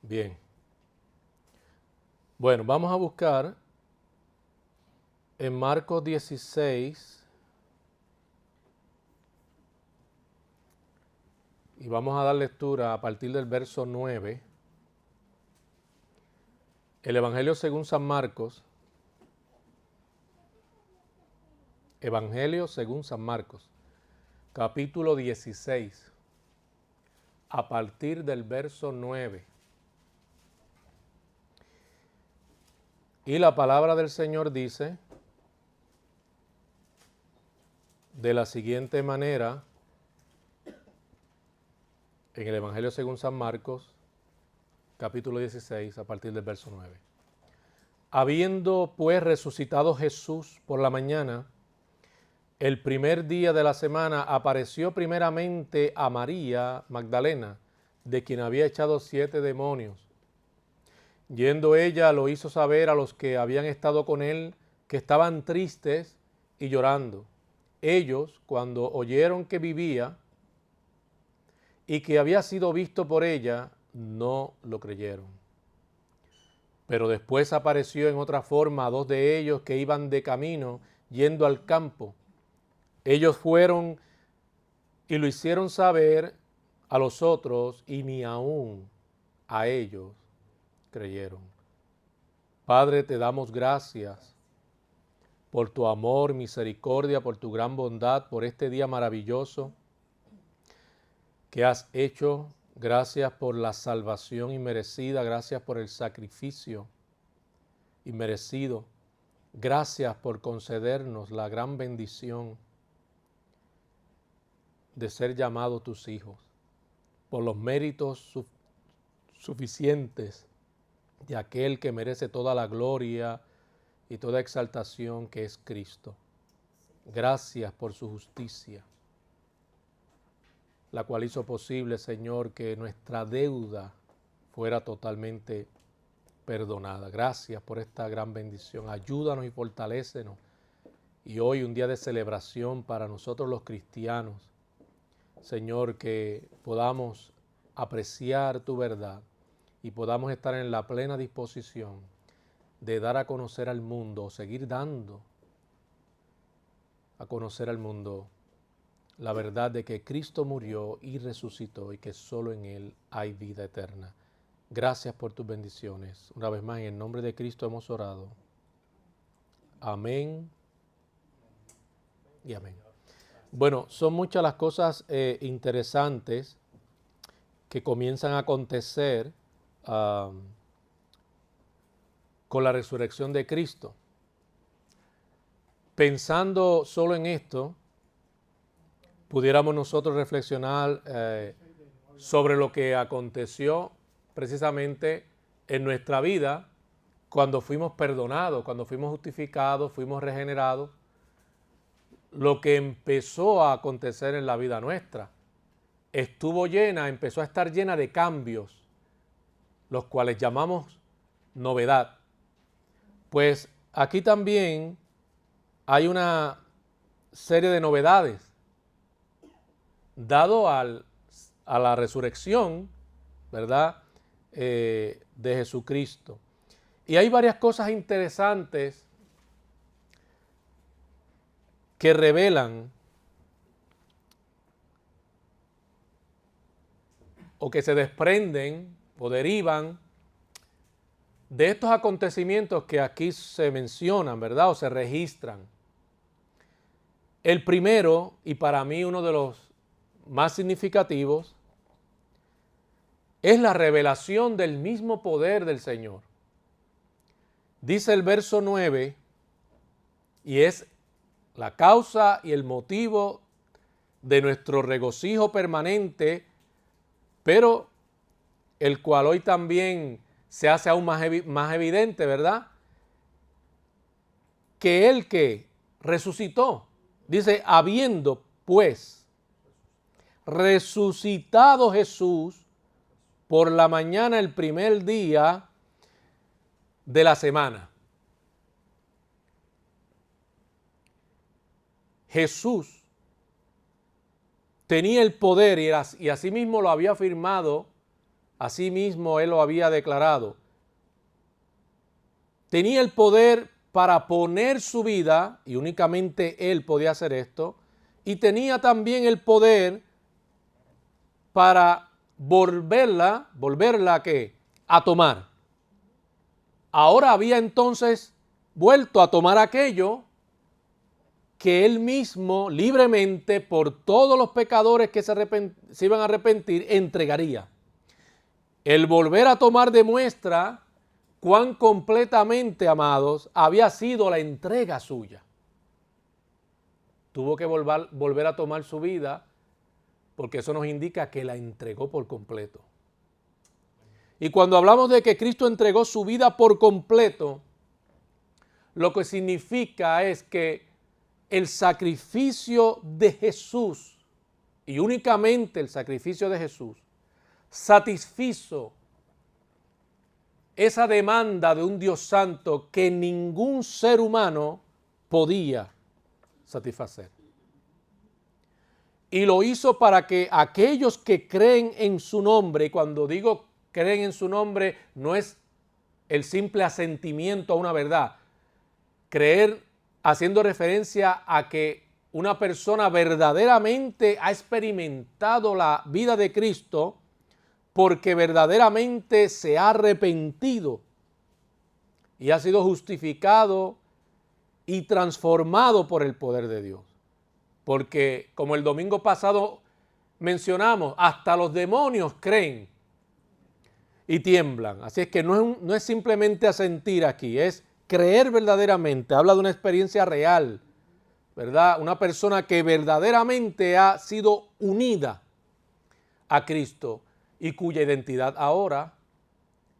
Bien. Bueno, vamos a buscar en Marcos 16 y vamos a dar lectura a partir del verso 9. El Evangelio según San Marcos. Evangelio según San Marcos, capítulo 16, a partir del verso 9. Y la palabra del Señor dice de la siguiente manera, en el Evangelio según San Marcos, capítulo 16, a partir del verso 9. Habiendo pues resucitado Jesús por la mañana, el primer día de la semana, apareció primeramente a María Magdalena, de quien había echado 7 demonios. Yendo ella, lo hizo saber a los que habían estado con él, que estaban tristes y llorando. Ellos, cuando oyeron que vivía y que había sido visto por ella, no lo creyeron. Pero después apareció en otra forma a 2 de ellos que iban de camino, yendo al campo. Ellos fueron y lo hicieron saber a los otros, y ni aún a ellos creyeron. Padre, te damos gracias por tu amor, misericordia, por tu gran bondad, por este día maravilloso que has hecho. Gracias por la salvación inmerecida, gracias por el sacrificio inmerecido. Gracias por concedernos la gran bendición de ser llamados tus hijos, por los méritos suficientes de aquel que merece toda la gloria y toda exaltación, que es Cristo. Gracias por su justicia, la cual hizo posible, Señor, que nuestra deuda fuera totalmente perdonada. Gracias por esta gran bendición. Ayúdanos y fortalécenos. Y hoy, un día de celebración para nosotros los cristianos, Señor, que podamos apreciar tu verdad y podamos estar en la plena disposición de dar a conocer al mundo, o seguir dando a conocer al mundo la verdad de que Cristo murió y resucitó y que solo en Él hay vida eterna. Gracias por tus bendiciones. Una vez más, en el nombre de Cristo hemos orado. Amén y amén. Bueno, son muchas las cosas interesantes que comienzan a acontecer con la resurrección de Cristo. Pensando solo en esto, pudiéramos nosotros reflexionar sobre lo que aconteció precisamente en nuestra vida cuando fuimos perdonados, cuando fuimos justificados, fuimos regenerados, lo que empezó a acontecer en la vida nuestra. Empezó a estar llena de cambios, los cuales llamamos novedad. Pues aquí también hay una serie de novedades, dado a la resurrección, ¿verdad?, de Jesucristo. Y hay varias cosas interesantes que revelan o que se desprenden o derivan de estos acontecimientos que aquí se mencionan, ¿verdad?, o se registran. El primero, y para mí uno de los más significativos, es la revelación del mismo poder del Señor. Dice el verso 9, y es la causa y el motivo de nuestro regocijo permanente, pero el cual hoy también se hace aún más evidente, ¿verdad? Que Él que resucitó, dice, habiendo pues resucitado Jesús por la mañana el primer día de la semana. Jesús tenía el poder y asimismo lo había afirmado Asimismo, Él lo había declarado. Tenía el poder para poner su vida, y únicamente Él podía hacer esto, y tenía también el poder para volverla ¿qué? A tomar. Ahora había entonces vuelto a tomar aquello que Él mismo libremente, por todos los pecadores que se iban a arrepentir, entregaría. El volver a tomar demuestra cuán completamente, amados, había sido la entrega suya. Tuvo que volver a tomar su vida, porque eso nos indica que la entregó por completo. Y cuando hablamos de que Cristo entregó su vida por completo, lo que significa es que el sacrificio de Jesús, y únicamente el sacrificio de Jesús, satisfizo esa demanda de un Dios santo que ningún ser humano podía satisfacer. Y lo hizo para que aquellos que creen en su nombre, y cuando digo creen en su nombre, no es el simple asentimiento a una verdad. Creer haciendo referencia a que una persona verdaderamente ha experimentado la vida de Cristo porque verdaderamente se ha arrepentido y ha sido justificado y transformado por el poder de Dios. Porque como el domingo pasado mencionamos, hasta los demonios creen y tiemblan. Así es que no es simplemente asentir aquí, es creer verdaderamente. Habla de una experiencia real, ¿verdad? Una persona que verdaderamente ha sido unida a Cristo y cuya identidad ahora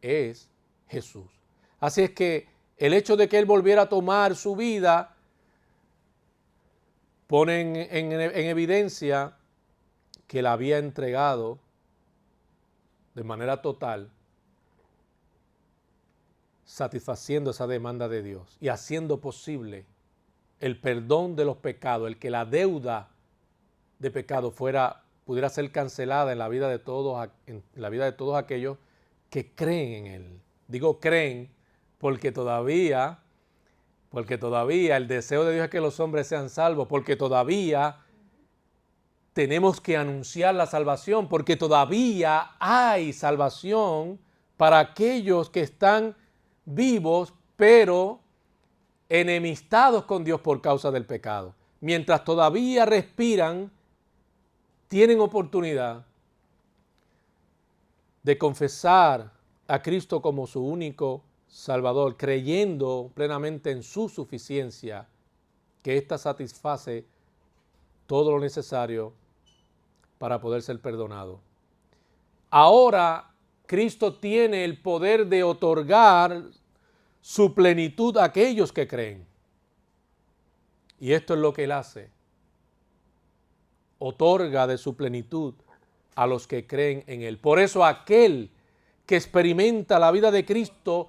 es Jesús. Así es que el hecho de que Él volviera a tomar su vida pone en evidencia que la había entregado de manera total, satisfaciendo esa demanda de Dios y haciendo posible el perdón de los pecados, el que la deuda de pecado pudiera ser cancelada en la vida de todos aquellos que creen en Él. Digo creen porque todavía el deseo de Dios es que los hombres sean salvos, porque todavía tenemos que anunciar la salvación, porque todavía hay salvación para aquellos que están vivos, pero enemistados con Dios por causa del pecado. Mientras todavía respiran, tienen oportunidad de confesar a Cristo como su único Salvador, creyendo plenamente en su suficiencia, que ésta satisface todo lo necesario para poder ser perdonado. Ahora Cristo tiene el poder de otorgar su plenitud a aquellos que creen. Y esto es lo que Él hace. Otorga de su plenitud a los que creen en Él. Por eso aquel que experimenta la vida de Cristo,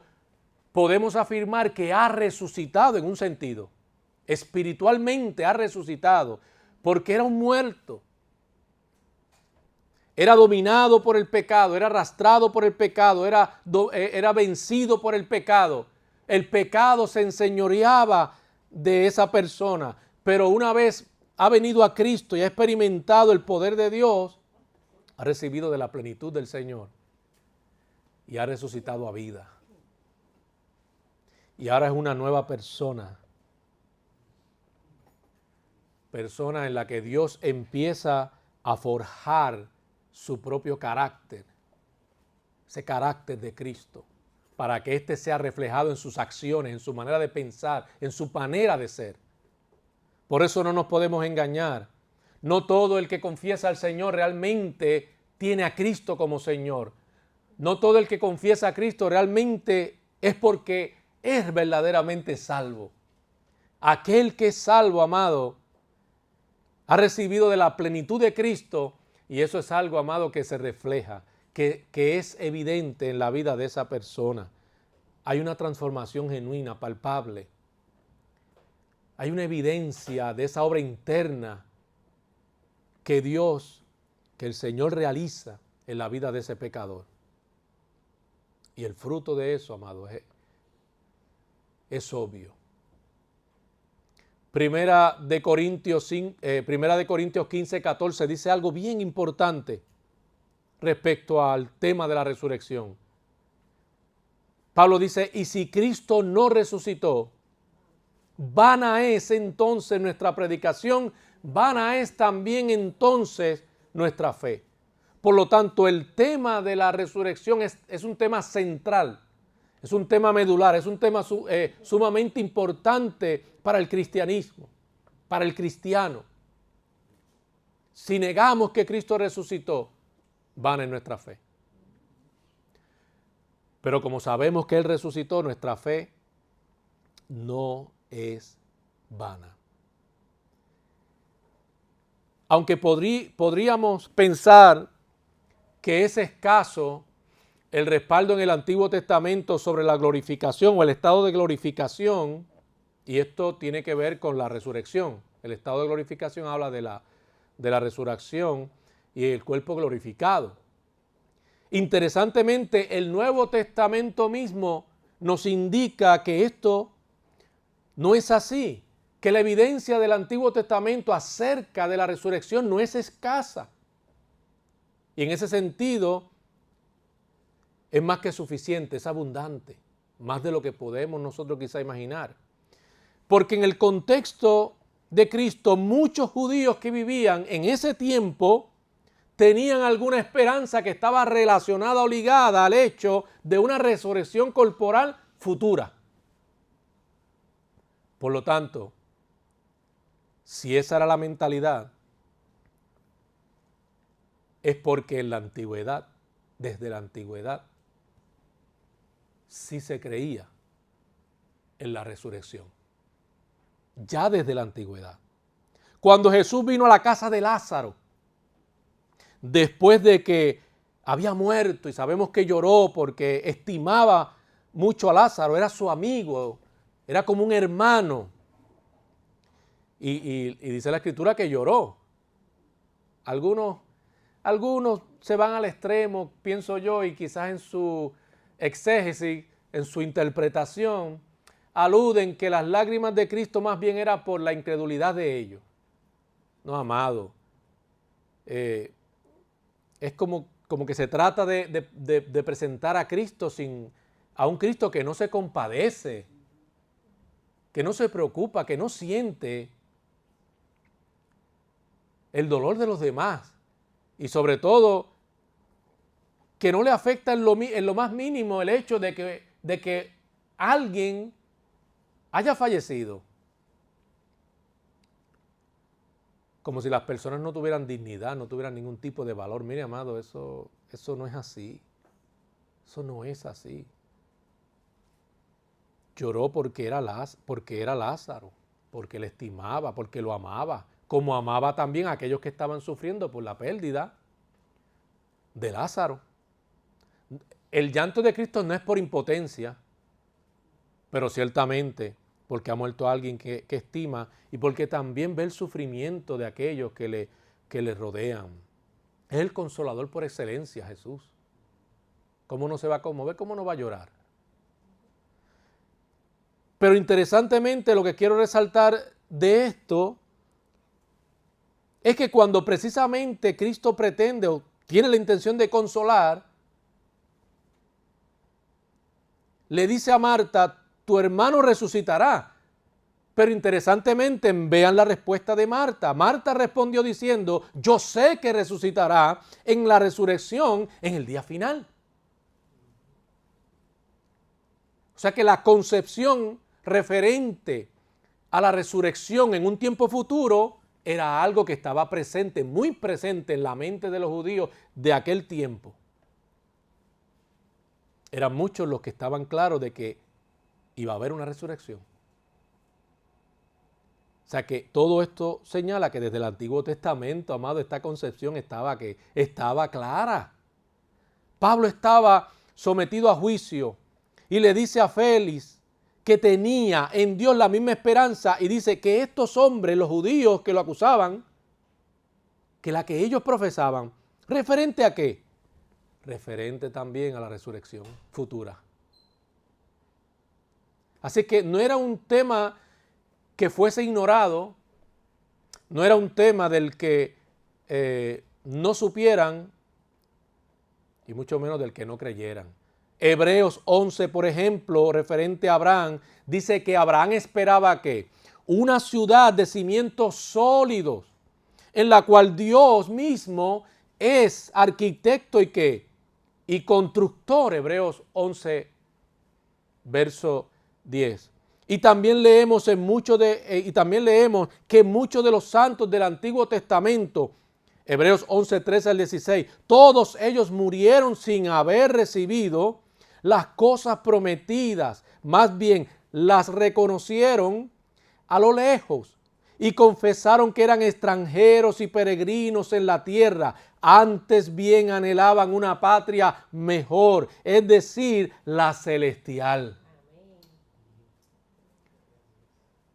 podemos afirmar que ha resucitado en un sentido. Espiritualmente ha resucitado, porque era un muerto. Era dominado por el pecado, era arrastrado por el pecado, era vencido por el pecado. El pecado se enseñoreaba de esa persona, pero una vez ha venido a Cristo y ha experimentado el poder de Dios, ha recibido de la plenitud del Señor y ha resucitado a vida. Y ahora es una nueva persona en la que Dios empieza a forjar su propio carácter, ese carácter de Cristo, para que éste sea reflejado en sus acciones, en su manera de pensar, en su manera de ser. Por eso no nos podemos engañar. No todo el que confiesa al Señor realmente tiene a Cristo como Señor. No todo el que confiesa a Cristo realmente es porque es verdaderamente salvo. Aquel que es salvo, amado, ha recibido de la plenitud de Cristo, y eso es algo, amado, que se refleja, que es evidente en la vida de esa persona. Hay una transformación genuina, palpable. Hay una evidencia de esa obra interna que el Señor realiza en la vida de ese pecador. Y el fruto de eso, amado, es obvio. Primera de Corintios 15, 14 dice algo bien importante respecto al tema de la resurrección. Pablo dice, y si Cristo no resucitó, vana es entonces nuestra predicación, vana es también entonces nuestra fe. Por lo tanto, el tema de la resurrección es un tema central, es un tema medular, es un tema sumamente importante para el cristianismo, para el cristiano. Si negamos que Cristo resucitó, vana es nuestra fe. Pero como sabemos que Él resucitó, nuestra fe no es vana. Aunque podríamos pensar que es escaso el respaldo en el Antiguo Testamento sobre la glorificación o el estado de glorificación, y esto tiene que ver con la resurrección. El estado de glorificación habla de la resurrección y el cuerpo glorificado. Interesantemente, el Nuevo Testamento mismo nos indica que esto no es así, que la evidencia del Antiguo Testamento acerca de la resurrección no es escasa. Y en ese sentido, es más que suficiente, es abundante, más de lo que podemos nosotros quizá imaginar. Porque en el contexto de Cristo, muchos judíos que vivían en ese tiempo tenían alguna esperanza que estaba relacionada o ligada al hecho de una resurrección corporal futura. Por lo tanto, si esa era la mentalidad, es porque en la antigüedad, desde la antigüedad, sí se creía en la resurrección. Ya desde la antigüedad. Cuando Jesús vino a la casa de Lázaro, después de que había muerto, y sabemos que lloró porque estimaba mucho a Lázaro, era su amigo, era como un hermano. Y dice la Escritura que lloró. Algunos se van al extremo, pienso yo, y quizás en su exégesis, en su interpretación, aluden que las lágrimas de Cristo más bien era por la incredulidad de ellos. No, amado. Es como que se trata de presentar a Cristo a un Cristo que no se compadece, que no se preocupa, que no siente el dolor de los demás y sobre todo que no le afecta en lo más mínimo el hecho de que alguien haya fallecido. Como si las personas no tuvieran dignidad, no tuvieran ningún tipo de valor. Mire, amado, eso no es así. Eso no es así. Lloró porque era Lázaro, porque le estimaba, porque lo amaba, como amaba también a aquellos que estaban sufriendo por la pérdida de Lázaro. El llanto de Cristo no es por impotencia, pero ciertamente porque ha muerto alguien que estima y porque también ve el sufrimiento de aquellos que le rodean. Es el consolador por excelencia, Jesús. ¿Cómo no se va a conmover? ¿Cómo no va a llorar? Pero interesantemente lo que quiero resaltar de esto es que cuando precisamente Cristo pretende o tiene la intención de consolar, le dice a Marta, tu hermano resucitará. Pero interesantemente, vean la respuesta de Marta. Marta respondió diciendo, yo sé que resucitará en la resurrección en el día final. O sea que la concepción referente a la resurrección en un tiempo futuro era algo que estaba presente, muy presente en la mente de los judíos de aquel tiempo. Eran muchos los que estaban claros de que iba a haber una resurrección. O sea que todo esto señala que desde el Antiguo Testamento, amado, esta concepción estaba clara. Pablo estaba sometido a juicio y le dice a Félix que tenía en Dios la misma esperanza y dice que estos hombres, los judíos que lo acusaban, que la que ellos profesaban, ¿referente a qué? referente también a la resurrección futura. Así que no era un tema que fuese ignorado, no era un tema del que no supieran y mucho menos del que no creyeran. Hebreos 11, por ejemplo, referente a Abraham, dice que Abraham esperaba que una ciudad de cimientos sólidos, en la cual Dios mismo es arquitecto y constructor. Hebreos 11, verso 10. Y también leemos que muchos de los santos del Antiguo Testamento, Hebreos 11, 13 al 16, todos ellos murieron sin haber recibido las cosas prometidas, más bien las reconocieron a lo lejos y confesaron que eran extranjeros y peregrinos en la tierra, antes bien anhelaban una patria mejor, es decir, la celestial.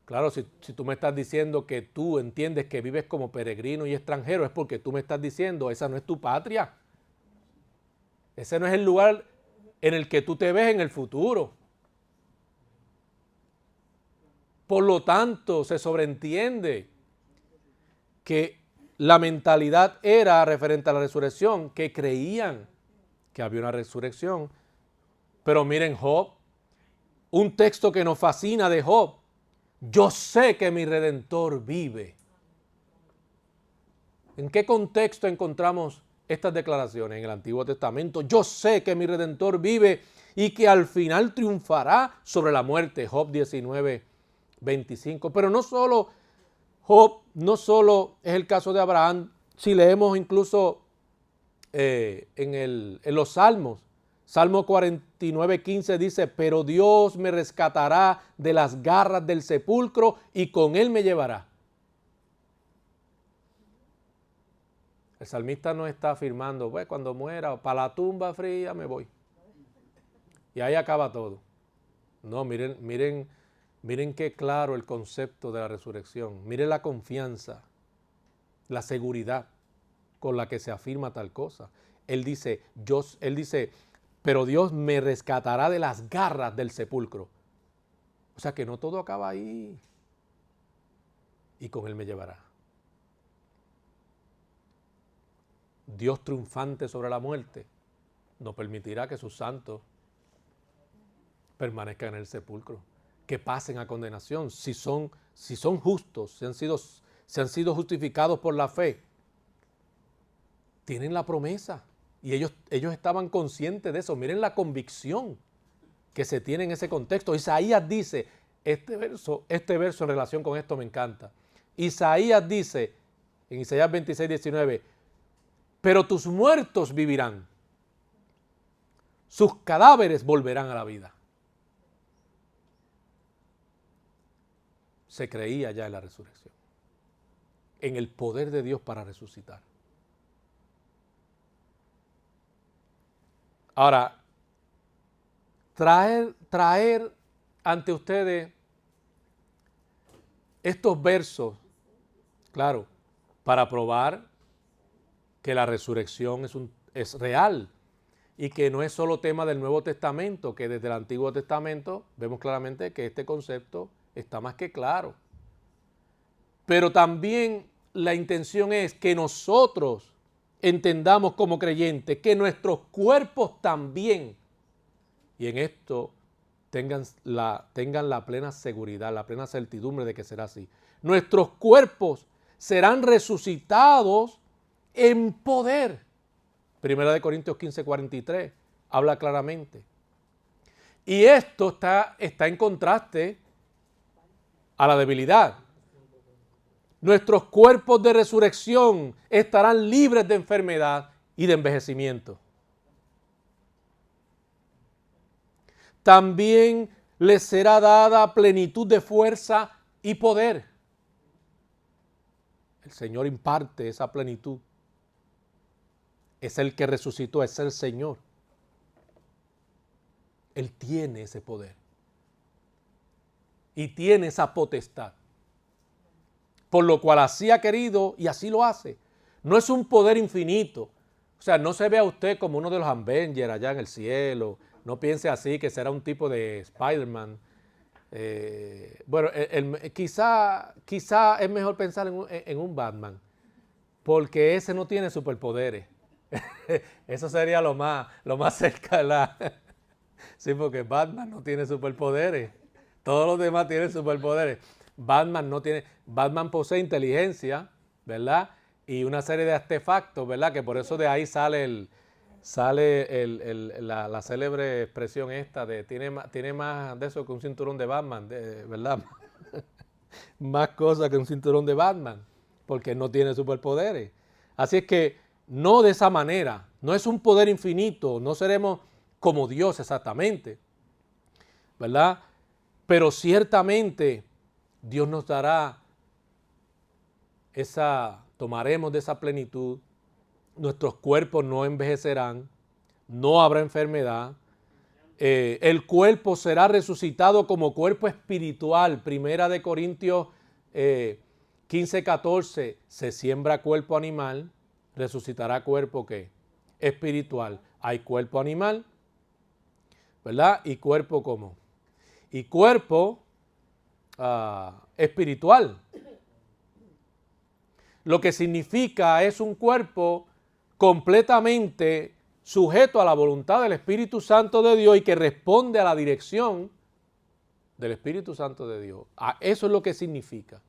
Claro, si tú me estás diciendo que tú entiendes que vives como peregrino y extranjero, es porque tú me estás diciendo, esa no es tu patria. Ese no es el lugar en el que tú te ves en el futuro. Por lo tanto, se sobreentiende que la mentalidad era referente a la resurrección, que creían que había una resurrección. Pero miren Job, un texto que nos fascina de Job. Yo sé que mi Redentor vive. ¿En qué contexto encontramos estas declaraciones? En el Antiguo Testamento. Yo sé que mi Redentor vive y que al final triunfará sobre la muerte. Job 19, 25. Pero no solo Job, no solo es el caso de Abraham. Si leemos incluso en los Salmos, Salmo 49, 15 dice, pero Dios me rescatará de las garras del sepulcro y con él me llevará. El salmista no está afirmando, pues cuando muera, para la tumba fría me voy. Y ahí acaba todo. No, miren qué claro el concepto de la resurrección. Miren la confianza, la seguridad con la que se afirma tal cosa. Él dice, pero Dios me rescatará de las garras del sepulcro. O sea que no todo acaba ahí. Y con él me llevará. Dios triunfante sobre la muerte no permitirá que sus santos permanezcan en el sepulcro, que pasen a condenación. Si son justos, si han sido justificados por la fe, tienen la promesa. Y ellos estaban conscientes de eso. Miren la convicción que se tiene en ese contexto. Isaías dice, este verso en relación con esto me encanta. Isaías dice, en Isaías 26, 19, pero tus muertos vivirán, sus cadáveres volverán a la vida. Se creía ya en la resurrección, en el poder de Dios para resucitar. Ahora, traer ante ustedes estos versos, claro, para probar que la resurrección es real y que no es solo tema del Nuevo Testamento, que desde el Antiguo Testamento vemos claramente que este concepto está más que claro. Pero también la intención es que nosotros entendamos como creyentes que nuestros cuerpos también, y en esto tengan la plena seguridad, la plena certidumbre de que será así. Nuestros cuerpos serán resucitados en poder. Primera de Corintios 15, 43 habla claramente. Y esto está en contraste a la debilidad. Nuestros cuerpos de resurrección estarán libres de enfermedad y de envejecimiento. También les será dada plenitud de fuerza y poder. El Señor imparte esa plenitud. Es el que resucitó, es el Señor. Él tiene ese poder. Y tiene esa potestad. Por lo cual así ha querido y así lo hace. No es un poder infinito. O sea, no se vea usted como uno de los Avengers allá en el cielo. No piense así, que será un tipo de Spider-Man. Bueno, quizá es mejor pensar en un Batman, porque ese no tiene superpoderes. Eso sería lo más cerca de la... Sí, porque Batman no tiene superpoderes. Todos los demás tienen superpoderes. Batman no tiene... Batman posee inteligencia, ¿verdad? Y una serie de artefactos, ¿verdad? Que por eso de ahí sale la célebre expresión esta de tiene más de eso que un cinturón de Batman, ¿verdad? Más cosas que un cinturón de Batman, porque no tiene superpoderes. Así es que no de esa manera, no es un poder infinito, no seremos como Dios exactamente, ¿verdad? Pero ciertamente Dios nos dará tomaremos de esa plenitud, nuestros cuerpos no envejecerán, no habrá enfermedad, el cuerpo será resucitado como cuerpo espiritual. Primera de Corintios 15, 14, se siembra cuerpo animal, resucitará cuerpo ¿qué? Espiritual. Hay cuerpo animal, ¿verdad? Y cuerpo ¿cómo? Y cuerpo espiritual. Lo que significa es un cuerpo completamente sujeto a la voluntad del Espíritu Santo de Dios y que responde a la dirección del Espíritu Santo de Dios. Eso es lo que significa.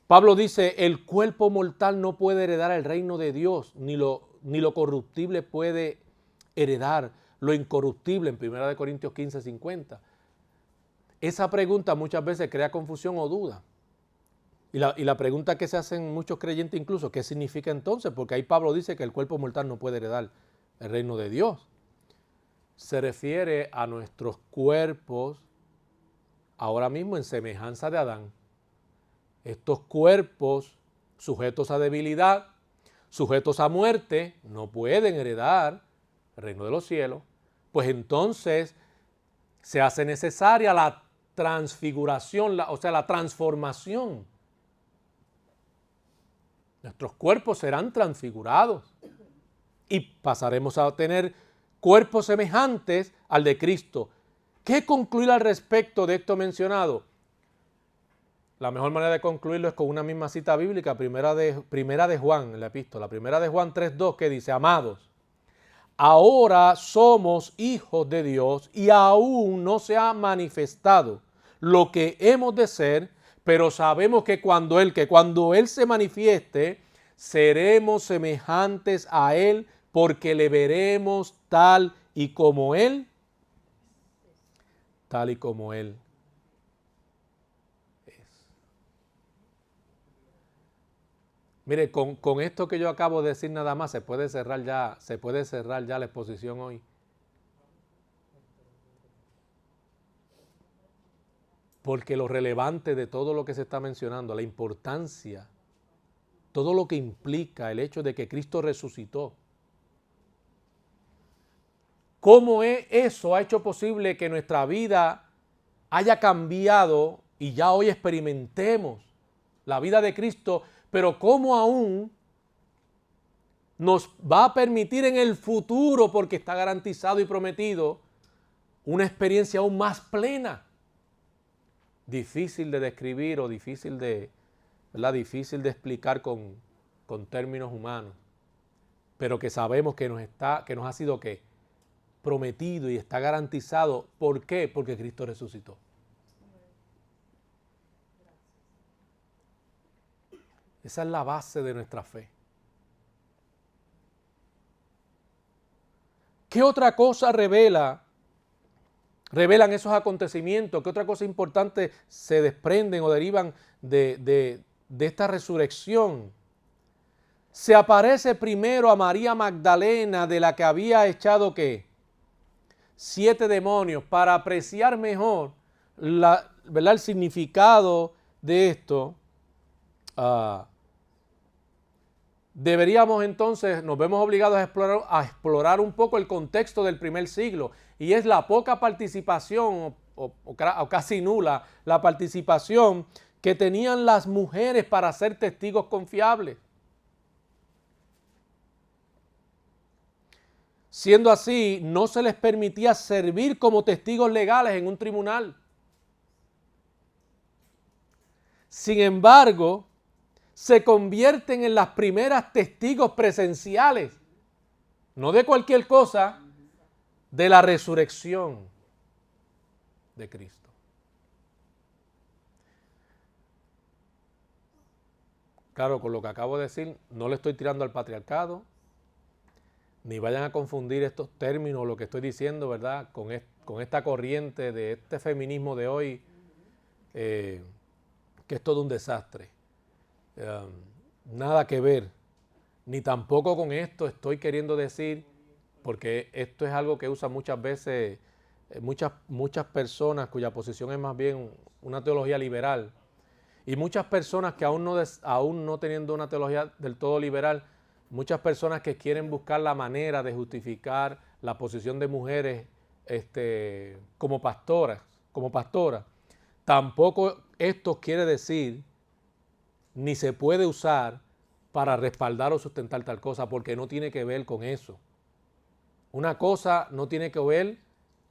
Pablo dice, el cuerpo mortal no puede heredar el reino de Dios, ni lo corruptible puede heredar lo incorruptible, en 1 Corintios 15, 50. Esa pregunta muchas veces crea confusión o duda. Y la pregunta que se hacen muchos creyentes incluso, ¿qué significa entonces? Porque ahí Pablo dice que el cuerpo mortal no puede heredar el reino de Dios. Se refiere a nuestros cuerpos ahora mismo en semejanza de Adán. Estos cuerpos sujetos a debilidad, sujetos a muerte, no pueden heredar el reino de los cielos. Pues entonces se hace necesaria la transfiguración, o sea, la transformación. Nuestros cuerpos serán transfigurados y pasaremos a tener cuerpos semejantes al de Cristo. ¿Qué concluir al respecto de esto mencionado? La mejor manera de concluirlo es con una misma cita bíblica, primera de Juan, en la epístola, primera de Juan 3:2, que dice, amados, ahora somos hijos de Dios y aún no se ha manifestado lo que hemos de ser, pero sabemos que cuando Él se manifieste, seremos semejantes a Él porque le veremos tal y como Él es. Mire, con esto que yo acabo de decir nada más, se puede cerrar ya la exposición hoy. Porque lo relevante de todo lo que se está mencionando, la importancia, todo lo que implica el hecho de que Cristo resucitó. ¿Cómo eso ha hecho posible que nuestra vida haya cambiado y ya hoy experimentemos la vida de Cristo, pero cómo aún nos va a permitir en el futuro, porque está garantizado y prometido, una experiencia aún más plena? Difícil de describir o difícil de explicar con términos humanos, pero que sabemos que nos ha sido ¿qué? Prometido y está garantizado. ¿Por qué? Porque Cristo resucitó. Esa es la base de nuestra fe. ¿Qué otra cosa revelan esos acontecimientos? ¿Qué otra cosa importante se desprenden o derivan de esta resurrección? Se aparece primero a María Magdalena, de la que había echado ¿qué? 7 demonios, para apreciar mejor ¿verdad? El significado de esto. Deberíamos entonces, nos vemos obligados a explorar un poco el contexto del primer siglo, y es la poca participación o casi nula la participación que tenían las mujeres para ser testigos confiables. Siendo así, no se les permitía servir como testigos legales en un tribunal. Sin embargo, se convierten en las primeras testigos presenciales, no de cualquier cosa, de la resurrección de Cristo. Claro, con lo que acabo de decir, no le estoy tirando al patriarcado, ni vayan a confundir estos términos, lo que estoy diciendo, ¿verdad?, con esta corriente de este feminismo de hoy, que es todo un desastre. Nada que ver, ni tampoco con esto estoy queriendo decir, porque esto es algo que usan muchas veces muchas personas cuya posición es más bien una teología liberal, y muchas personas que aún no teniendo una teología del todo liberal, muchas personas que quieren buscar la manera de justificar la posición de mujeres como pastoras, tampoco esto quiere decir ni se puede usar para respaldar o sustentar tal cosa, porque no tiene que ver con eso. Una cosa no tiene que ver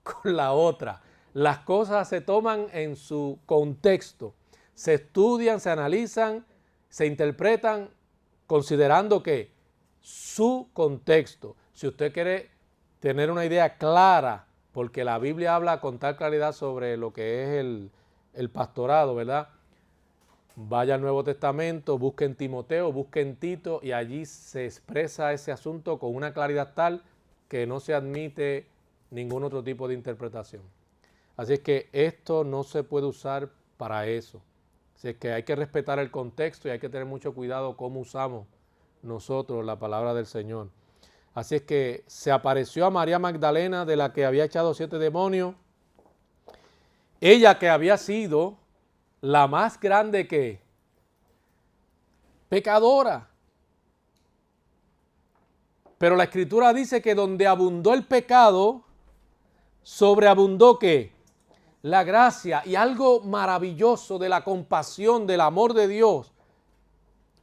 con la otra. Las cosas se toman en su contexto, se estudian, se analizan, se interpretan considerando que su contexto, si usted quiere tener una idea clara, porque la Biblia habla con tal claridad sobre lo que es el pastorado, ¿verdad? Vaya al Nuevo Testamento, busque en Timoteo, busque en Tito, y allí se expresa ese asunto con una claridad tal que no se admite ningún otro tipo de interpretación. Así es que esto no se puede usar para eso. Así es que hay que respetar el contexto y hay que tener mucho cuidado cómo usamos nosotros la palabra del Señor. Así es que se apareció a María Magdalena, de la que había echado 7 demonios, ella que había sido la más grande que pecadora. Pero la Escritura dice que donde abundó el pecado, sobreabundó ¿qué? La gracia. Y algo maravilloso de la compasión, del amor de Dios,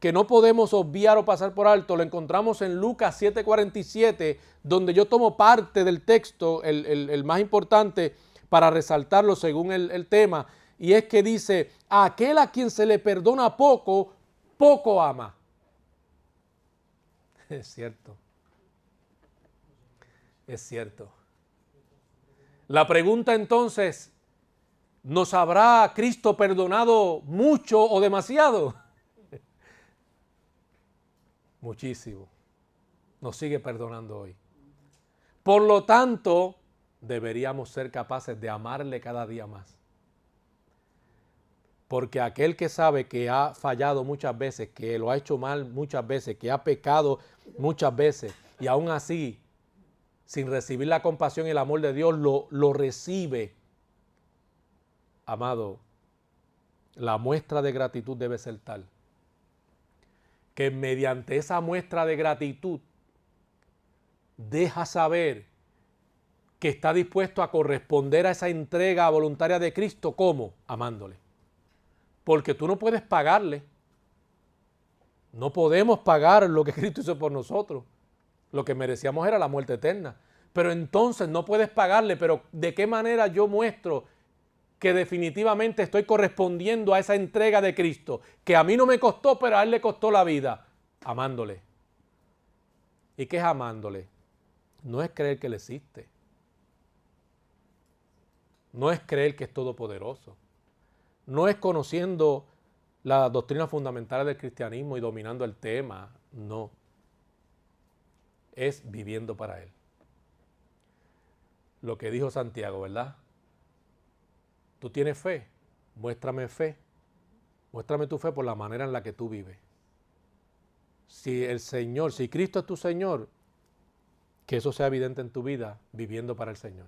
que no podemos obviar o pasar por alto, lo encontramos en Lucas 7:47, donde yo tomo parte del texto, el más importante, para resaltarlo según el tema, y es que dice, a aquel a quien se le perdona poco, poco ama. Es cierto. Es cierto. La pregunta entonces, ¿nos habrá Cristo perdonado mucho o demasiado? Muchísimo. Nos sigue perdonando hoy. Por lo tanto, deberíamos ser capaces de amarle cada día más. Porque aquel que sabe que ha fallado muchas veces, que lo ha hecho mal muchas veces, que ha pecado muchas veces, y aún así, sin recibir la compasión y el amor de Dios, lo recibe. Amado, la muestra de gratitud debe ser tal que mediante esa muestra de gratitud deja saber que está dispuesto a corresponder a esa entrega voluntaria de Cristo. ¿Cómo? Amándole. Porque tú no puedes pagarle. No podemos pagar lo que Cristo hizo por nosotros. Lo que merecíamos era la muerte eterna. Pero entonces no puedes pagarle. Pero ¿de qué manera yo muestro que definitivamente estoy correspondiendo a esa entrega de Cristo? Que a mí no me costó, pero a Él le costó la vida. Amándole. ¿Y qué es amándole? No es creer que Él existe. No es creer que es todopoderoso. No es conociendo las doctrinas fundamentales del cristianismo y dominando el tema. No. Es viviendo para Él. Lo que dijo Santiago, ¿verdad? Tú tienes fe, muéstrame fe. Muéstrame tu fe por la manera en la que tú vives. Si el Señor, si Cristo es tu Señor, que eso sea evidente en tu vida viviendo para el Señor.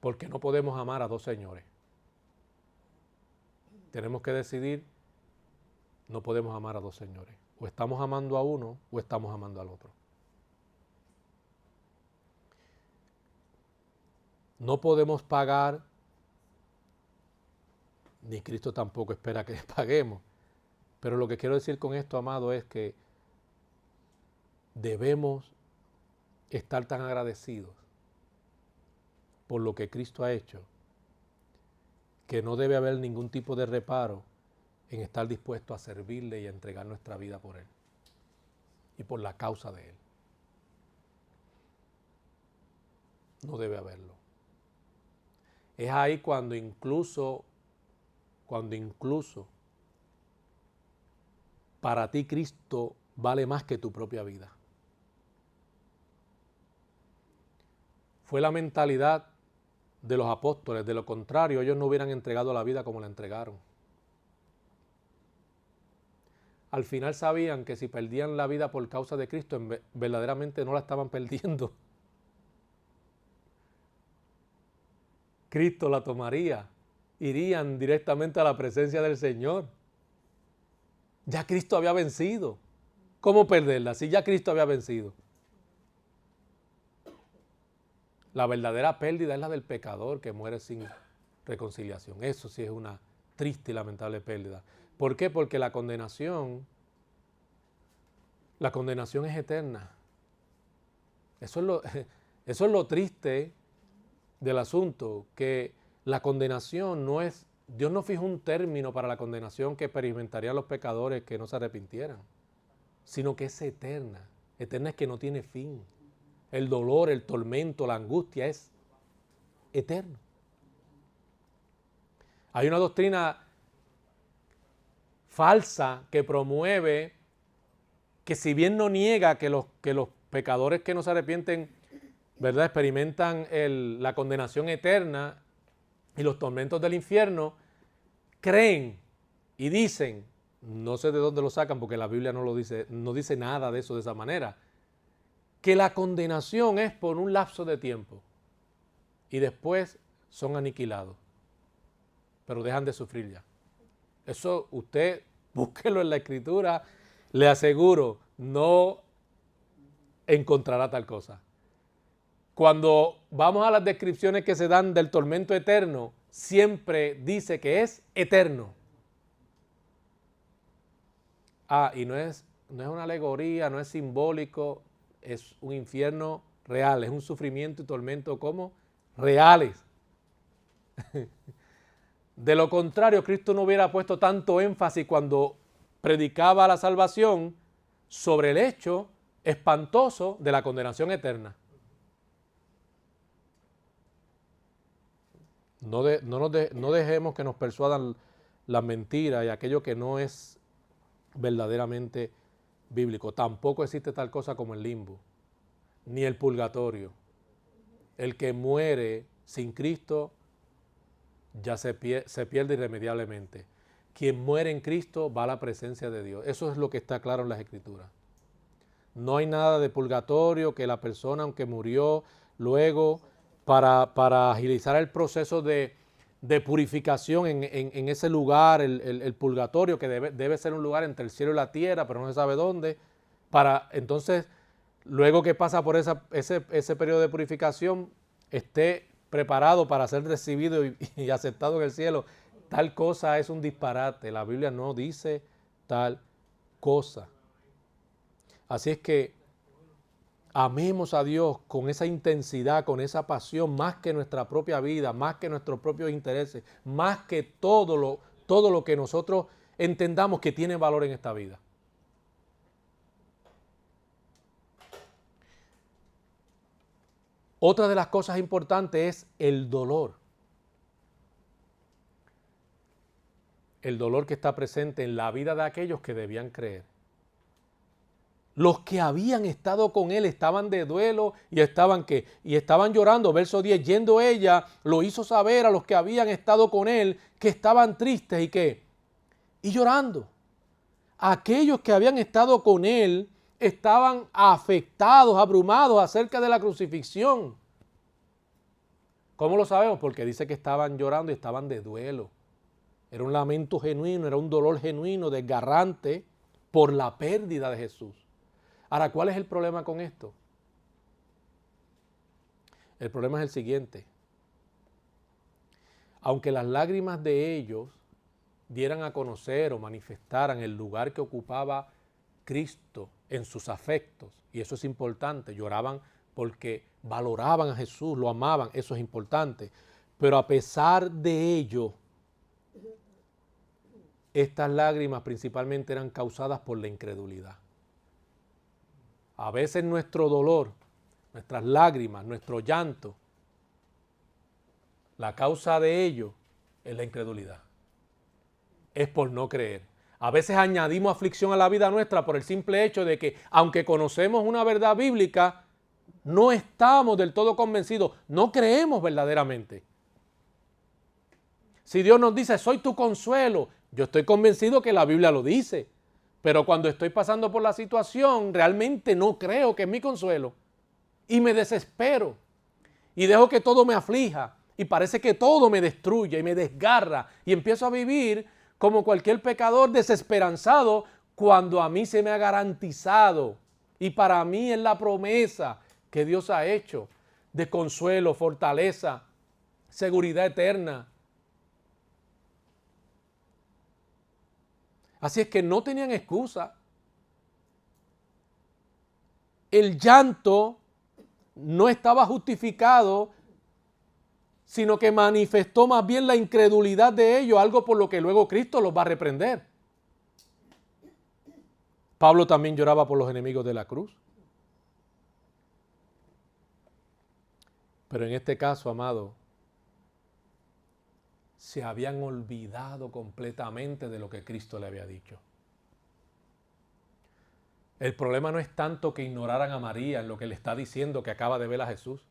Porque no podemos amar a dos señores. Tenemos que decidir, no podemos amar a dos señores. O estamos amando a uno o estamos amando al otro. No podemos pagar, ni Cristo tampoco espera que paguemos. Pero lo que quiero decir con esto, amado, es que debemos estar tan agradecidos por lo que Cristo ha hecho, que no debe haber ningún tipo de reparo en estar dispuesto a servirle y a entregar nuestra vida por Él y por la causa de Él. No debe haberlo. Es ahí cuando incluso para ti Cristo vale más que tu propia vida. Fue la mentalidad de los apóstoles. De lo contrario, ellos no hubieran entregado la vida como la entregaron. Al final sabían que si perdían la vida por causa de Cristo, verdaderamente no la estaban perdiendo. Cristo la tomaría. Irían directamente a la presencia del Señor. Ya Cristo había vencido. ¿Cómo perderla si ya Cristo había vencido? La verdadera pérdida es la del pecador que muere sin reconciliación. Eso sí es una triste y lamentable pérdida. ¿Por qué? Porque la condenación es eterna. Eso es lo triste del asunto, que la condenación no es, Dios no fijó un término para la condenación que experimentarían los pecadores que no se arrepintieran, sino que es eterna. Eterna es que no tiene fin. El dolor, el tormento, la angustia es eterno. Hay una doctrina falsa que promueve que si bien no niega que los pecadores que no se arrepienten, ¿verdad?, experimentan la condenación eterna y los tormentos del infierno, creen y dicen, no sé de dónde lo sacan porque la Biblia no lo dice, no dice nada de eso de esa manera, que la condenación es por un lapso de tiempo y después son aniquilados, pero dejan de sufrir ya. Eso usted búsquelo en la Escritura, le aseguro, no encontrará tal cosa. Cuando vamos a las descripciones que se dan del tormento eterno, siempre dice que es eterno. Y no es una alegoría, no es simbólico, es un infierno real, es un sufrimiento y tormento como reales. De lo contrario, Cristo no hubiera puesto tanto énfasis cuando predicaba la salvación sobre el hecho espantoso de la condenación eterna. No dejemos que nos persuadan las mentiras y aquello que no es verdaderamente bíblico. Tampoco existe tal cosa como el limbo, ni el purgatorio. El que muere sin Cristo ya se pierde irremediablemente. Quien muere en Cristo va a la presencia de Dios. Eso es lo que está claro en las Escrituras. No hay nada de purgatorio, que la persona, aunque murió, luego para agilizar el proceso de purificación en ese lugar, el purgatorio, que debe ser un lugar entre el cielo y la tierra, pero no se sabe dónde, para entonces, luego que pasa por ese periodo de purificación, esté preparado para ser recibido y aceptado en el cielo. Tal cosa es un disparate. La Biblia no dice tal cosa. Así es que amemos a Dios con esa intensidad, con esa pasión, más que nuestra propia vida, más que nuestros propios intereses, más que todo lo que nosotros entendamos que tiene valor en esta vida. Otra de las cosas importantes es el dolor. El dolor que está presente en la vida de aquellos que debían creer. Los que habían estado con él estaban de duelo y estaban llorando. Verso 10, yendo ella, lo hizo saber a los que habían estado con él que estaban tristes y llorando. Aquellos que habían estado con él estaban afectados, abrumados acerca de la crucifixión. ¿Cómo lo sabemos? Porque dice que estaban llorando y estaban de duelo. Era un lamento genuino, era un dolor genuino, desgarrante por la pérdida de Jesús. Ahora, ¿cuál es el problema con esto? El problema es el siguiente. Aunque las lágrimas de ellos dieran a conocer o manifestaran el lugar que ocupaba Cristo en sus afectos, y eso es importante, lloraban porque valoraban a Jesús, lo amaban, eso es importante. Pero a pesar de ello, estas lágrimas principalmente eran causadas por la incredulidad. A veces nuestro dolor, nuestras lágrimas, nuestro llanto, la causa de ello es la incredulidad. Es por no creer. A veces añadimos aflicción a la vida nuestra por el simple hecho de que, aunque conocemos una verdad bíblica, no estamos del todo convencidos, no creemos verdaderamente. Si Dios nos dice, soy tu consuelo, yo estoy convencido que la Biblia lo dice, pero cuando estoy pasando por la situación, realmente no creo que es mi consuelo. Y me desespero, y dejo que todo me aflija, y parece que todo me destruye y me desgarra, y empiezo a vivir como cualquier pecador desesperanzado, cuando a mí se me ha garantizado, y para mí es la promesa que Dios ha hecho, de consuelo, fortaleza, seguridad eterna. Así es que no tenían excusa. El llanto no estaba justificado, sino que manifestó más bien la incredulidad de ellos, algo por lo que luego Cristo los va a reprender. Pablo también lloraba por los enemigos de la cruz. Pero en este caso, amado, se habían olvidado completamente de lo que Cristo le había dicho. El problema no es tanto que ignoraran a María en lo que le está diciendo que acaba de ver a Jesús.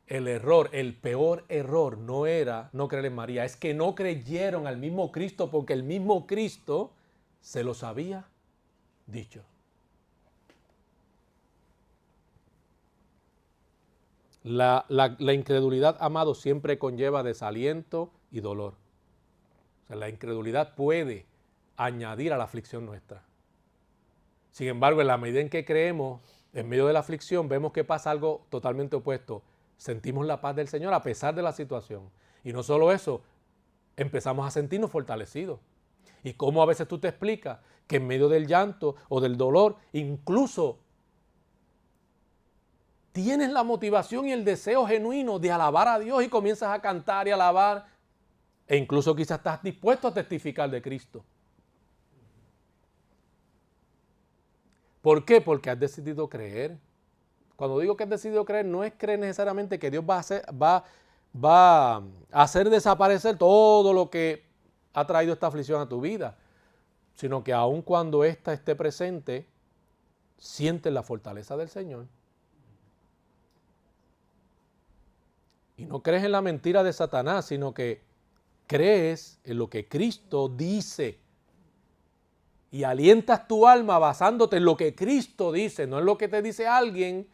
El error, el peor error no era no creer en María, es que no creyeron al mismo Cristo porque el mismo Cristo se los había dicho. La incredulidad, amado, siempre conlleva desaliento y dolor. O sea, la incredulidad puede añadir a la aflicción nuestra. Sin embargo, en la medida en que creemos, en medio de la aflicción, vemos que pasa algo totalmente opuesto. Sentimos la paz del Señor a pesar de la situación. Y no solo eso, empezamos a sentirnos fortalecidos. Y cómo a veces tú te explicas que en medio del llanto o del dolor, incluso tienes la motivación y el deseo genuino de alabar a Dios y comienzas a cantar y alabar, e incluso quizás estás dispuesto a testificar de Cristo. ¿Por qué? Porque has decidido creer. Cuando digo que has decidido creer, no es creer necesariamente que Dios va a hacer desaparecer todo lo que ha traído esta aflicción a tu vida, sino que aun cuando ésta esté presente, sientes la fortaleza del Señor. Y no crees en la mentira de Satanás, sino que crees en lo que Cristo dice. Y alientas tu alma basándote en lo que Cristo dice, no en lo que te dice alguien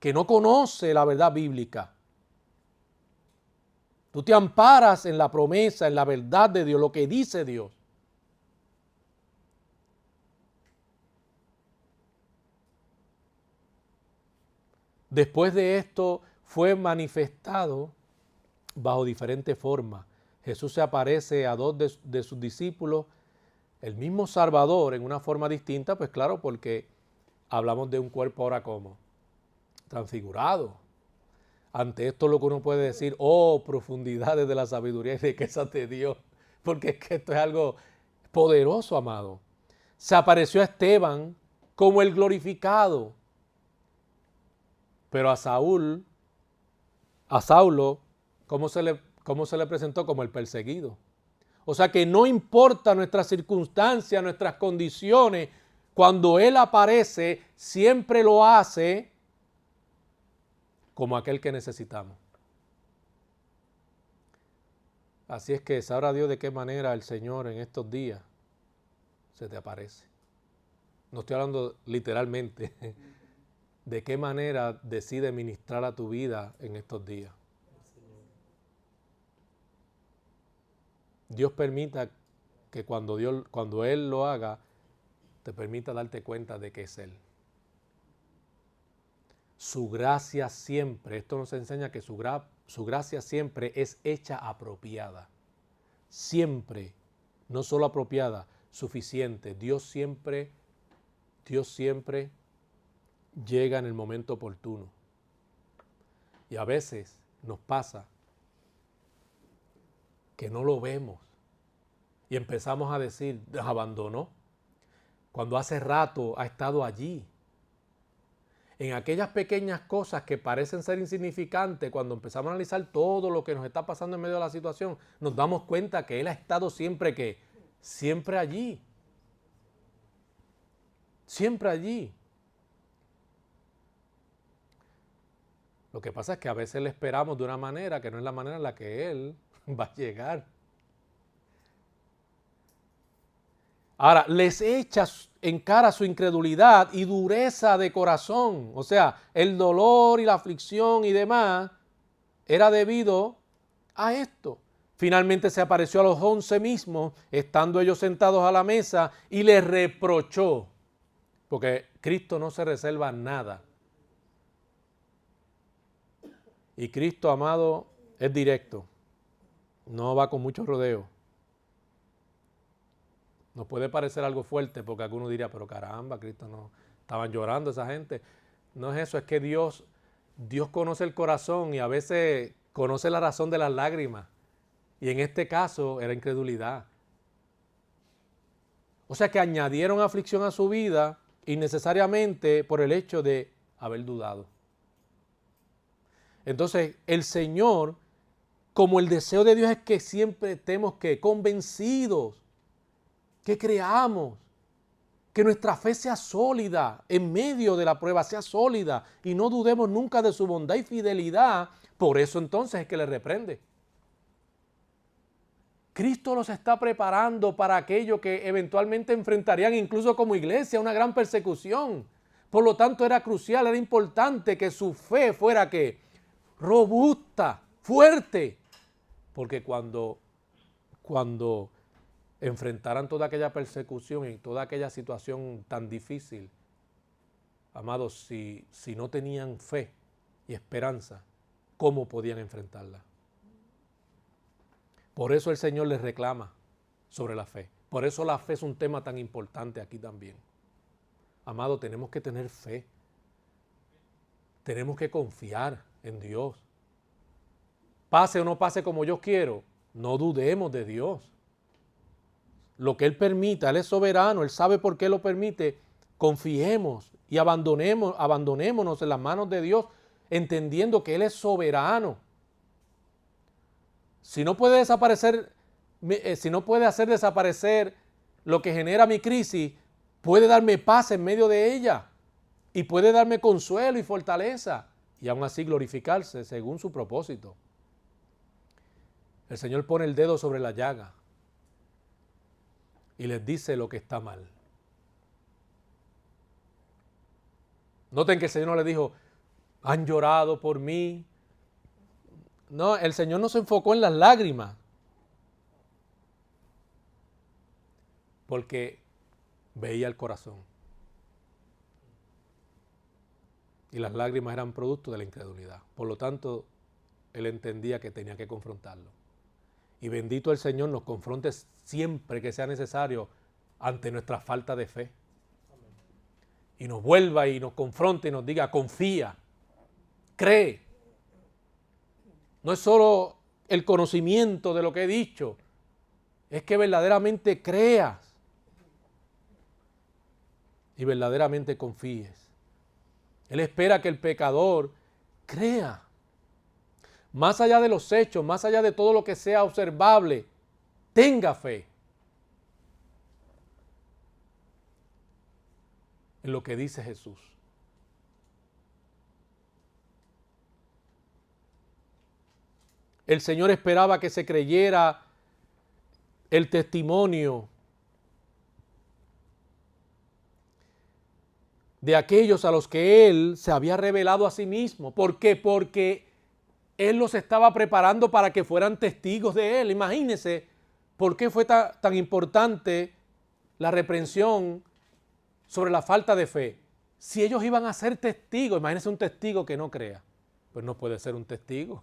que no conoce la verdad bíblica. Tú te amparas en la promesa, en la verdad de Dios, lo que dice Dios. Después de esto fue manifestado bajo diferentes formas. Jesús se aparece a dos de sus discípulos, el mismo Salvador en una forma distinta, pues claro, porque hablamos de un cuerpo ahora como transfigurado. Ante esto lo que uno puede decir, oh, profundidades de la sabiduría y riquezas de Dios, porque es que esto es algo poderoso, amado. Se apareció a Esteban como el glorificado, pero a Saulo, ¿cómo se le presentó? Como el perseguido. O sea que no importa nuestras circunstancias, nuestras condiciones, cuando Él aparece, siempre lo hace como aquel que necesitamos. Así es que sabrá Dios de qué manera el Señor en estos días se te aparece. No estoy hablando literalmente. De qué manera decide ministrar a tu vida en estos días. Dios permita que cuando Él lo haga, te permita darte cuenta de que es Él. Su gracia siempre, esto nos enseña que su gracia siempre es hecha apropiada. Siempre, no solo apropiada, suficiente. Dios siempre llega en el momento oportuno. Y a veces nos pasa que no lo vemos y empezamos a decir, nos abandonó, cuando hace rato ha estado allí. En aquellas pequeñas cosas que parecen ser insignificantes, cuando empezamos a analizar todo lo que nos está pasando en medio de la situación, nos damos cuenta que Él ha estado siempre ¿qué? Siempre allí. Siempre allí. Lo que pasa es que a veces le esperamos de una manera que no es la manera en la que Él va a llegar. Ahora, les echa en cara su incredulidad y dureza de corazón. O sea, el dolor y la aflicción y demás era debido a esto. Finalmente se apareció a los 11 mismos, estando ellos sentados a la mesa, y les reprochó. Porque Cristo no se reserva nada. Y Cristo, amado, es directo. No va con mucho rodeo. Nos puede parecer algo fuerte porque alguno diría, pero caramba, Cristo no. Estaban llorando esa gente. No es eso, es que Dios conoce el corazón y a veces conoce la razón de las lágrimas. Y en este caso era incredulidad. O sea que añadieron aflicción a su vida innecesariamente por el hecho de haber dudado. Entonces el Señor, como el deseo de Dios es que siempre estemos convencidos, que creamos, que nuestra fe sea sólida, en medio de la prueba sea sólida y no dudemos nunca de su bondad y fidelidad. Por eso entonces es que le reprende. Cristo los está preparando para aquello que eventualmente enfrentarían incluso como iglesia, una gran persecución. Por lo tanto era crucial, era importante que su fe fuera ¿qué? Robusta, fuerte. Porque cuando enfrentaran toda aquella persecución y toda aquella situación tan difícil, amados, si no tenían fe y esperanza, ¿cómo podían enfrentarla? Por eso el Señor les reclama sobre la fe. Por eso la fe es un tema tan importante aquí también. Amado, tenemos que tener fe. Tenemos que confiar en Dios. Pase o no pase como yo quiero, no dudemos de Dios. Lo que Él permita, Él es soberano, Él sabe por qué lo permite. Confiemos y abandonémonos en las manos de Dios, entendiendo que Él es soberano. Si no puede hacer desaparecer lo que genera mi crisis, puede darme paz en medio de ella y puede darme consuelo y fortaleza y aún así glorificarse según su propósito. El Señor pone el dedo sobre la llaga y les dice lo que está mal. Noten que el Señor no les dijo, han llorado por mí. No, el Señor no se enfocó en las lágrimas. Porque veía el corazón. Y las lágrimas eran producto de la incredulidad. Por lo tanto, Él entendía que tenía que confrontarlo. Y bendito el Señor nos confronte siempre que sea necesario ante nuestra falta de fe. Y nos vuelva y nos confronte y nos diga, confía, cree. No es solo el conocimiento de lo que he dicho, es que verdaderamente creas y verdaderamente confíes. Él espera que el pecador crea. Más allá de los hechos, más allá de todo lo que sea observable, tenga fe en lo que dice Jesús. El Señor esperaba que se creyera el testimonio de aquellos a los que Él se había revelado a sí mismo. ¿Por qué? Porque Él los estaba preparando para que fueran testigos de Él. Imagínense por qué fue tan importante la reprensión sobre la falta de fe. Si ellos iban a ser testigos, imagínense un testigo que no crea. Pues no puede ser un testigo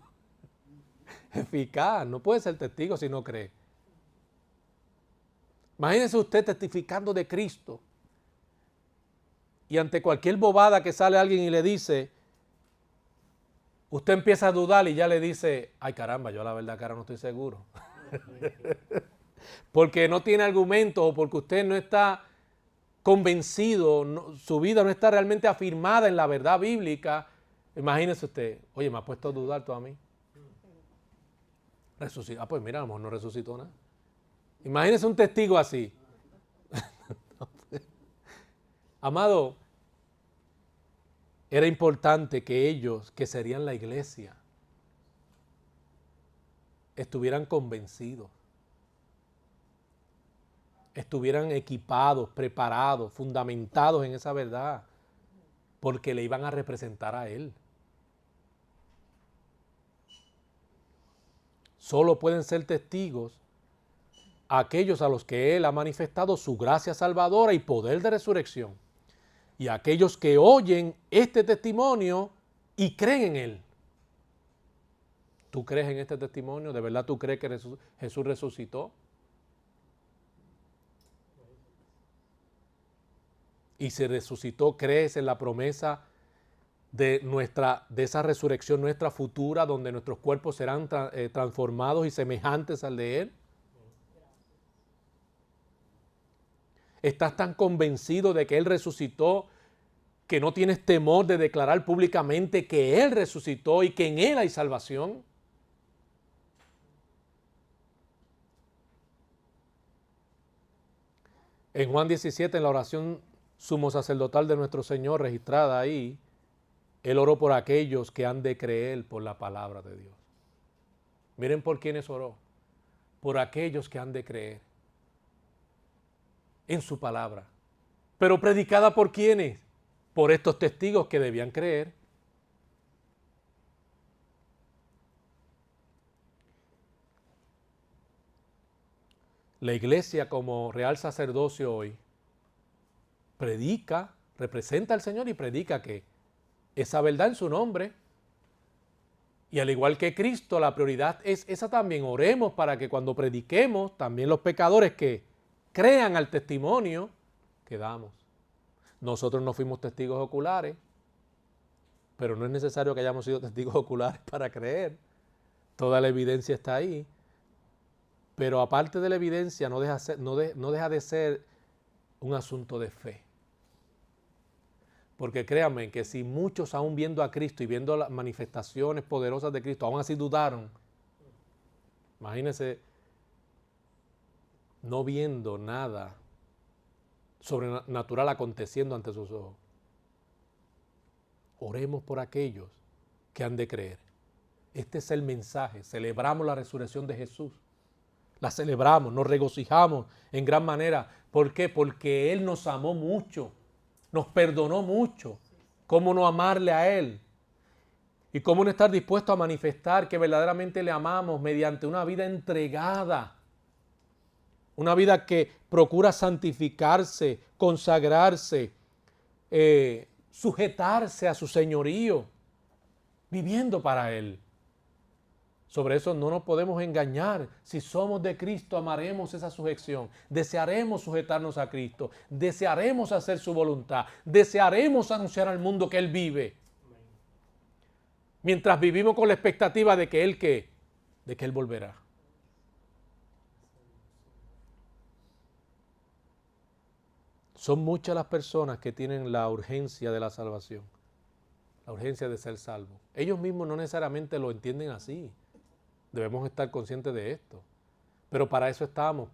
eficaz, no puede ser testigo si no cree. Imagínense usted testificando de Cristo y ante cualquier bobada que sale alguien y le dice, usted empieza a dudar y ya le dice, ay caramba, yo la verdad que ahora no estoy seguro. Porque no tiene argumento o porque usted no está convencido, su vida no está realmente afirmada en la verdad bíblica. Imagínese usted, oye, me ha puesto a dudar tú a mí. Resucitó. Ah, pues mira, a lo mejor no resucitó nada. Imagínese un testigo así. Amado, era importante que ellos, que serían la iglesia, estuvieran convencidos, estuvieran equipados, preparados, fundamentados en esa verdad, porque le iban a representar a Él. Solo pueden ser testigos aquellos a los que Él ha manifestado su gracia salvadora y poder de resurrección. Y aquellos que oyen este testimonio y creen en Él. ¿Tú crees en este testimonio? ¿De verdad tú crees que Jesús resucitó? Y si resucitó, ¿crees en la promesa de esa resurrección nuestra futura, donde nuestros cuerpos serán transformados y semejantes al de Él? ¿Estás tan convencido de que Él resucitó que no tienes temor de declarar públicamente que Él resucitó y que en Él hay salvación? En Juan 17, en la oración sumo sacerdotal de nuestro Señor, registrada ahí, Él oró por aquellos que han de creer por la palabra de Dios. Miren por quiénes oró. Por aquellos que han de creer en su palabra. Pero predicada por quiénes? Por estos testigos que debían creer. La iglesia como real sacerdocio hoy predica, representa al Señor y predica que esa verdad en su nombre. Y al igual que Cristo, la prioridad es esa también. Oremos para que cuando prediquemos, también los pecadores que crean al testimonio que damos. Nosotros no fuimos testigos oculares, pero no es necesario que hayamos sido testigos oculares para creer. Toda la evidencia está ahí. Pero aparte de la evidencia, no deja de ser un asunto de fe. Porque créanme que si muchos aún viendo a Cristo y viendo las manifestaciones poderosas de Cristo, aún así dudaron, imagínense no viendo nada sobrenatural aconteciendo ante sus ojos. Oremos por aquellos que han de creer. Este es el mensaje. Celebramos la resurrección de Jesús. La celebramos, nos regocijamos en gran manera. ¿Por qué? Porque Él nos amó mucho, nos perdonó mucho. ¿Cómo no amarle a Él? Y cómo no estar dispuesto a manifestar que verdaderamente le amamos mediante una vida entregada. Una vida que procura santificarse, consagrarse, sujetarse a su señorío, viviendo para Él. Sobre eso no nos podemos engañar. Si somos de Cristo, amaremos esa sujeción. Desearemos sujetarnos a Cristo. Desearemos hacer su voluntad. Desearemos anunciar al mundo que Él vive. Mientras vivimos con la expectativa de que Él, ¿qué? De que Él volverá. Son muchas las personas que tienen la urgencia de la salvación. La urgencia de ser salvos. Ellos mismos no necesariamente lo entienden así. Debemos estar conscientes de esto. Pero para eso estamos.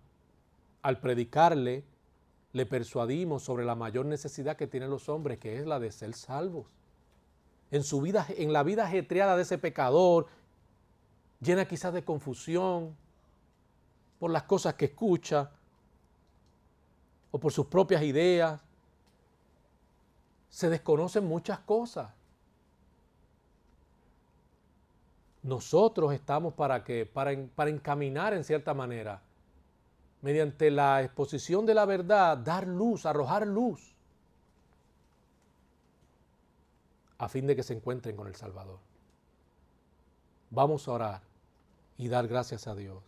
Al predicarle, le persuadimos sobre la mayor necesidad que tienen los hombres, que es la de ser salvos. En la vida ajetreada de ese pecador, llena quizás de confusión por las cosas que escucha o por sus propias ideas, se desconocen muchas cosas. Nosotros estamos para encaminar en cierta manera, mediante la exposición de la verdad, dar luz, arrojar luz, a fin de que se encuentren con el Salvador. Vamos a orar y dar gracias a Dios.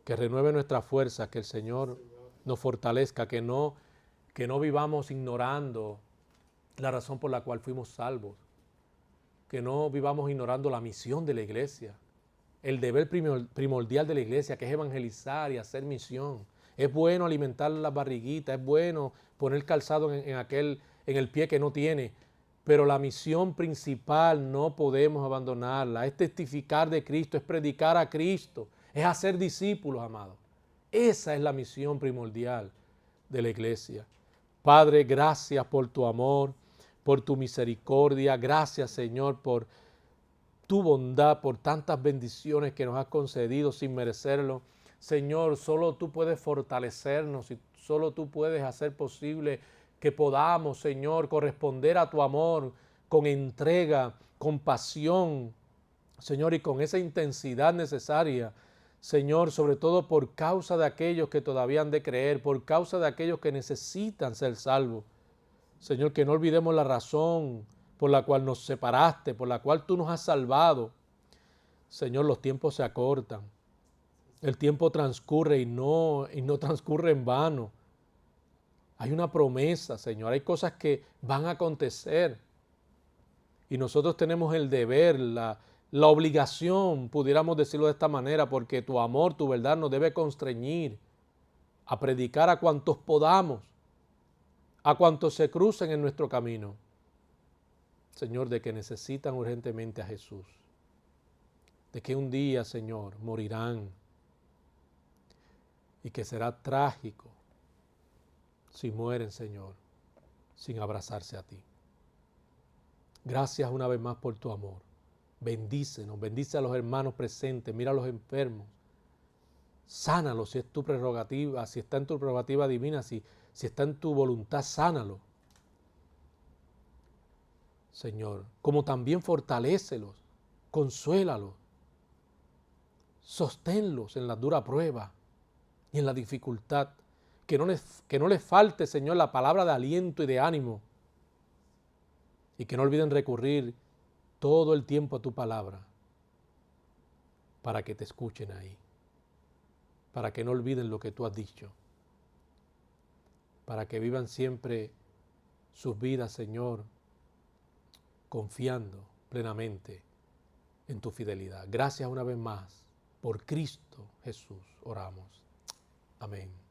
Que renueve nuestra fuerza, que el Señor nos fortalezca, que que no vivamos ignorando la razón por la cual fuimos salvos, que no vivamos ignorando la misión de la iglesia, el deber primordial de la iglesia, que es evangelizar y hacer misión. Es bueno alimentar las barriguitas, es bueno poner calzado en el pie que no tiene, pero la misión principal no podemos abandonarla. Es testificar de Cristo, es predicar a Cristo, es hacer discípulos, amados. Esa es la misión primordial de la iglesia. Padre, gracias por tu amor, por tu misericordia. Gracias, Señor, por tu bondad, por tantas bendiciones que nos has concedido sin merecerlo. Señor, solo tú puedes fortalecernos y solo tú puedes hacer posible que podamos, Señor, corresponder a tu amor con entrega, con pasión, Señor, y con esa intensidad necesaria, Señor, sobre todo por causa de aquellos que todavía han de creer, por causa de aquellos que necesitan ser salvos. Señor, que no olvidemos la razón por la cual nos separaste, por la cual tú nos has salvado. Señor, los tiempos se acortan. El tiempo transcurre y no transcurre en vano. Hay una promesa, Señor. Hay cosas que van a acontecer. Y nosotros tenemos el deber, la obligación, pudiéramos decirlo de esta manera, porque tu amor, tu verdad nos debe constreñir a predicar a cuantos podamos, a cuantos se crucen en nuestro camino. Señor, de que necesitan urgentemente a Jesús. De que un día, Señor, morirán. Y que será trágico si mueren, Señor, sin abrazarse a ti. Gracias una vez más por tu amor. Bendícenos, bendice a los hermanos presentes, mira a los enfermos. Sánalos si es tu prerrogativa, si está en tu prerrogativa divina, si está en tu voluntad, sánalo. Señor, como también fortalécelos, consuélalos, sosténlos en la dura prueba y en la dificultad, que no les falte, Señor, la palabra de aliento y de ánimo, y que no olviden recurrir todo el tiempo a tu palabra, para que te escuchen ahí, para que no olviden lo que tú has dicho, para que vivan siempre sus vidas, Señor, confiando plenamente en tu fidelidad. Gracias una vez más. Por Cristo Jesús oramos. Amén.